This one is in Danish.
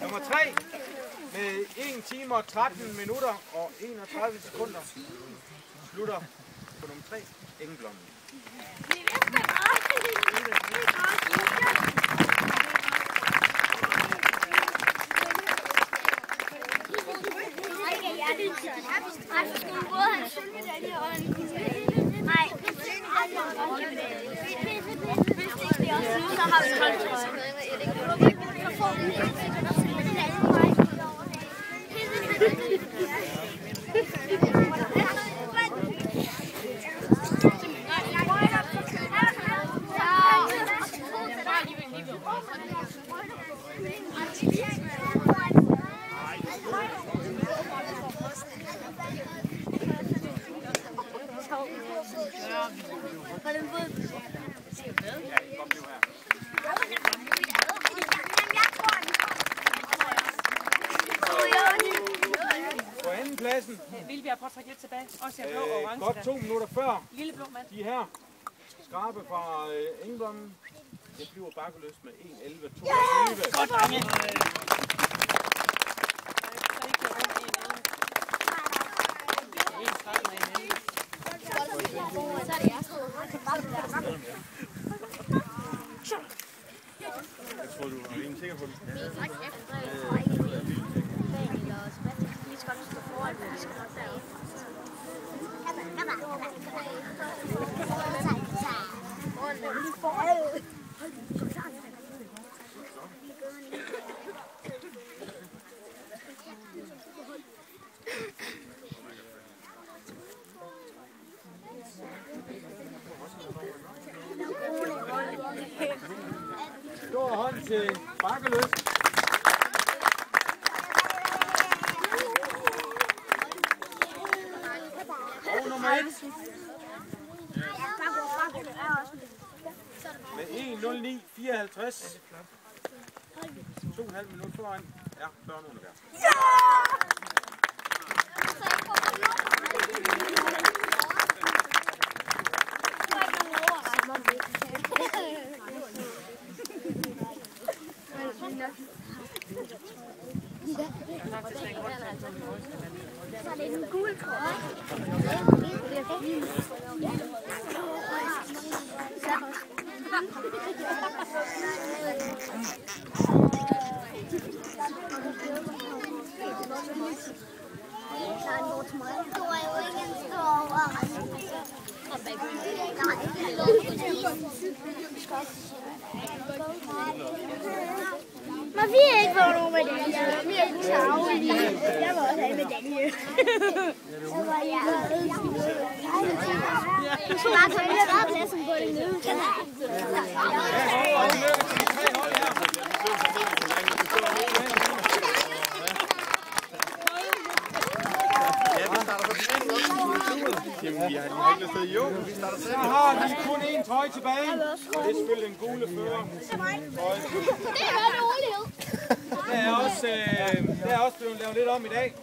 Nummer 3 med 1 time og 13 minutter og 31 sekunder slutter på nummer 3, Engblom. På anden pladsen. Vildbjerg, prøv at trække lidt tilbage. Også blå og orange. Godt 2 minutter før. Lille blå mand. De her skrabe fra Engblom. Det bliver bakkeløst med 1:11.22. Godt, drenge. Jeg tror, du er rimelig sikker på det. Stor hånd til bakkeløst. Og nummer 1. Med 1:09.54. 2,5 minutter foran er Børne Underberg. Så er det en gul trøje. Men vi har ikke fået nogen medaljer. Vi er ikke travlige. Jeg vil også have medalje. Så var jeg du skulle bare tage lidt af pladsen på det nu. Jamen, vi har ikke lyst til jo. Så har vi kun 1 trøje tilbage. Det er selvfølgelig den gule fører. Det er også blevet lavet lidt om i dag.